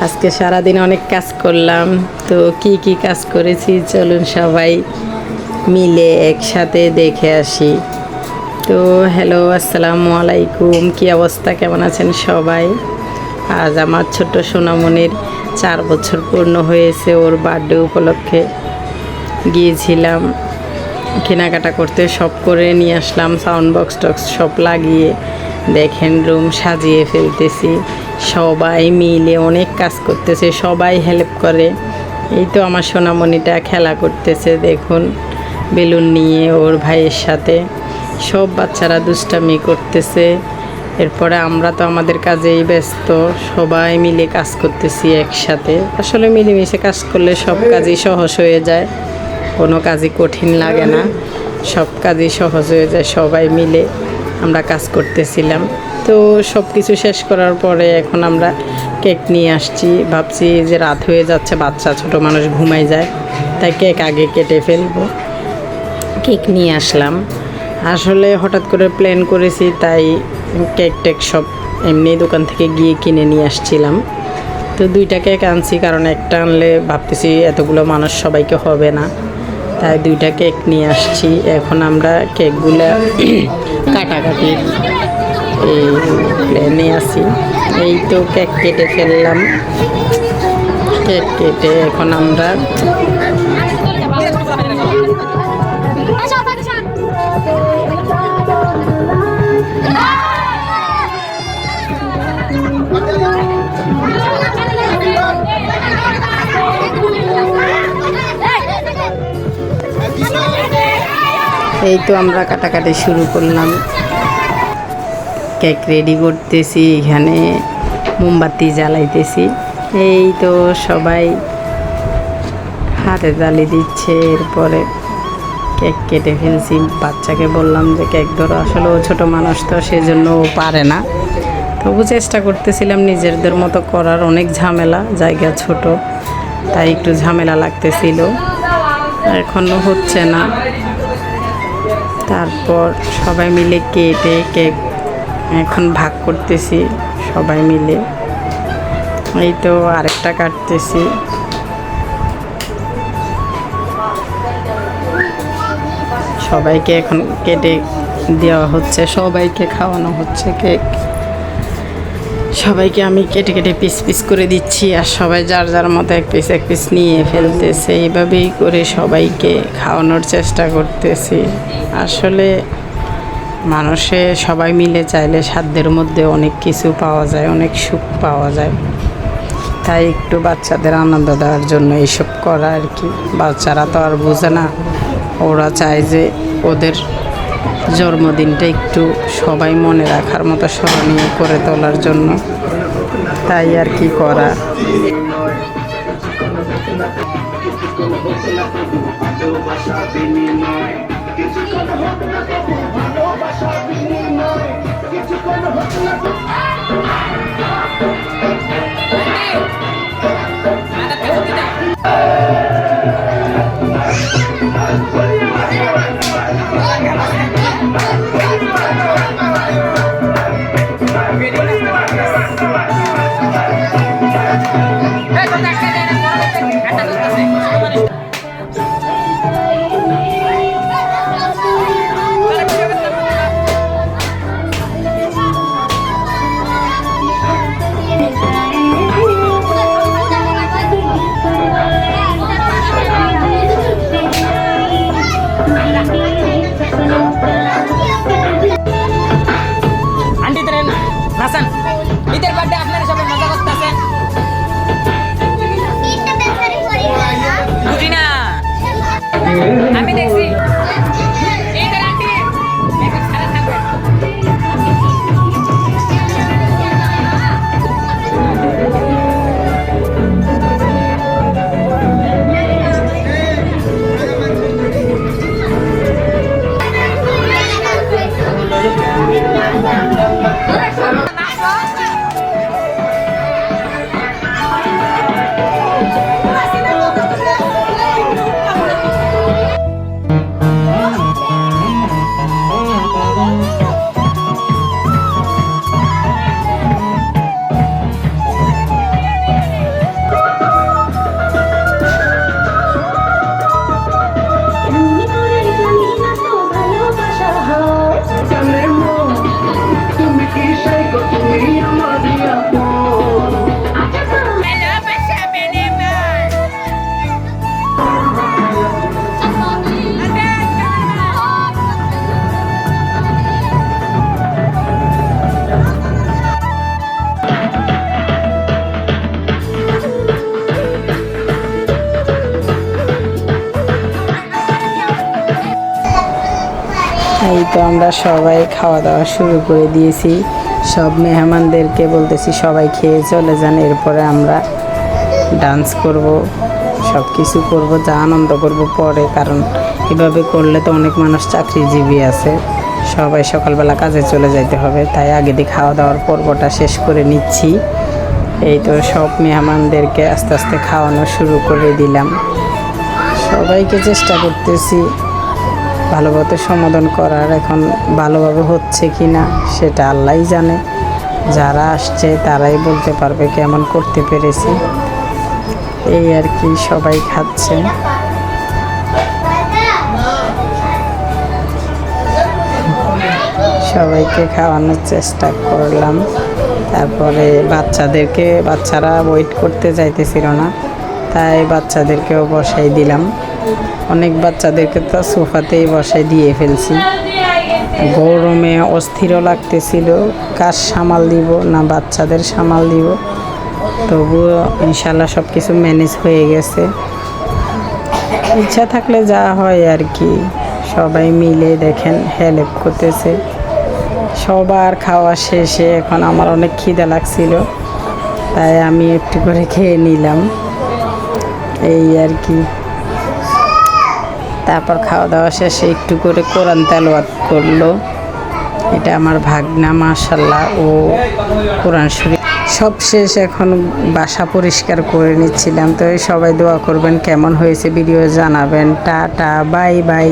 আজকে সারাদিন অনেক কাজ করলাম। তো কি কি কাজ করেছি চলুন সবাই মিলে একসাথে দেখে আসি। তো হ্যালো, আসসালামু আলাইকুম। কি অবস্থা, কেমন আছেন সবাই? আজ আমার ছোট্ট সোনামণির 4 বছর পূর্ণ হয়েছে। ওর বার্থডে উপলক্ষে গিয়েছিলাম কেনাকাটা করতে, সব করে নিয়ে আসলাম। সাউন্ড বক্স টক্স সব লাগিয়ে দেখেন রুম সাজিয়ে ফেলতেছি। সবাই মিলে অনেক কাজ করতেছে, সবাই হেল্প করে। এই তো আমার সোনামণিটা খেলা করতেছে দেখুন বেলুন নিয়ে ওর ভাইয়ের সাথে। সব বাচ্চারা দুষ্টামি করতেছে। এরপরে আমরা তো আমাদের কাজেই ব্যস্ত, সবাই মিলে কাজ করতেছি একসাথে। আসলে মিলেমিশে কাজ করলে সব কাজই সহজ হয়ে যায়, কোনো কাজই কঠিন লাগে না, সব কাজই সহজ হয়ে যায়। সবাই মিলে আমরা কাজ করতেছিলাম। তো সব কিছু শেষ করার পরে এখন আমরা কেক নিয়ে আসছি। ভাবছি যে রাত হয়ে যাচ্ছে, বাচ্চা ছোট মানুষ ঘুমাই যায়, তাই কেক আগে কেটে ফেলবো। কেক নিয়ে আসলাম। আসলে হঠাৎ করে প্ল্যান করেছি, তাই কেক টেক সব এমনি দোকান থেকে গিয়ে কিনে নিয়ে আসছিলাম। তো 2টা কেক আনছি, কারণ একটা আনলে ভাবতেছি এতগুলো মানুষ সবাইকে হবে না, তাই 2টা কেক নিয়ে আসছি। এখন আমরা কেকগুলো কাটাকাটি এই প্ল্যানে আছি। এই তো কেক কেটে ফেললাম। কেক কেটে এখন আমরা কাটাকাটি শুরু করলাম। কেক রেডি করতেছি, এখানে মোমবাতি জ্বালাইতেছি। এই তো সবাই হাতে তালি দিচ্ছে। এরপরে কেক কেটে ফেলছি। বাচ্চাকে বললাম যে কেক ধরো, আসলে ও ছোটো মানুষ তো সেজন্য ও পারে না, তবু চেষ্টা করতেছিলাম নিজেদের মতো করার। অনেক ঝামেলা, জায়গা ছোট, তাই একটু ঝামেলা লাগতেছিল, এখনও হচ্ছে না। তারপর সবাই মিলে কেটে কেক এখন ভাগ করতেছি সবাই মিলে। এই তো আরেকটা কাটতেছি। সবাইকে এখন কেটে দেওয়া হচ্ছে, সবাইকে খাওয়ানো হচ্ছে কেক। সবাইকে আমি কেটে কেটে পিস পিস করে দিচ্ছি, আর সবাই যার যার মতো এক পিস নিয়ে ফেলতেছে। এইভাবেই করে সবাইকে খাওয়ানোর চেষ্টা করতেছি। আসলে মানুষে সবাই মিলে চাইলে সাধ্যের মধ্যে অনেক কিছু পাওয়া যায়, অনেক সুখ পাওয়া যায়। তাই একটু বাচ্চাদের আনন্দ দেওয়ার জন্য এইসব করা আর কি। বাচ্চারা তো আর বোঝে না, ওরা চায় যে ওদের জন্মদিনটা একটু সবাই মনে রাখার মতো স্মরণীয় করে তোলার জন্য, তাই আর কি করা। আমি দেখছি এই তো আমরা সবাই খাওয়া দাওয়া শুরু করে দিয়েছি। সব মেহমানদেরকে বলতেছি সবাই খেয়ে চলে যান, এরপরে আমরা ডান্স করব, সব কিছু করবো, যা আনন্দ করব পরে, কারণ এভাবে করলে তো অনেক মানুষ চাকরিজীবী আছে, সবাই সকালবেলা কাজে চলে যাইতে হবে, তাই আগে দিয়ে খাওয়া দাওয়ার পর্বটা শেষ করে নিচ্ছি। এই তো সব মেহমানদেরকে আস্তে আস্তে খাওয়ানো শুরু করে দিলাম। সবাইকে চেষ্টা করতেছি ভালোভাবে সমাধান করার, এখন ভালোভাবে হচ্ছে কি না সেটা আল্লাহই জানে, যারা আসছে তারাই বলতে পারবে কেমন করতে পেরেছি। এই আর কি, সবাই খাচ্ছে। সবাইকে খাওয়ানোর চেষ্টা করলাম। তারপরে বাচ্চারা ওয়েট করতে চাইতেছিল না, তাই বাচ্চাদেরকেও বসাই দিলাম। অনেক বাচ্চাদেরকে তো সোফাতেই বসাই দিয়ে ফেলছি। গরমে অস্থিরও লাগতেছিল, কাজ সামাল দিব না বাচ্চাদের সামাল দিব, তবুও ইনশাল্লাহ সব কিছু ম্যানেজ হয়ে গেছে। ইচ্ছা থাকলে যা হয় আর কি। সবাই মিলে দেখেন হেল্প করতেছে। সবার খাওয়া শেষে এখন আমার অনেক খিদে লাগছিল, তাই আমি একটু করে খেয়ে নিলাম, এই আর কি। তারপর খাওয়া দাওয়া শেষে একটু করে কোরআন তেলাওয়াত করলো। এটা আমার ভাগনা, মাশাআল্লাহ, ও কোরআন শরীফ সব শেষ। এখন বাসা পরিষ্কার করে নিচ্ছিলাম। তো সবাই দোয়া করবেন, কেমন হয়েছে ভিডিও জানাবেন। Tata, bye bye.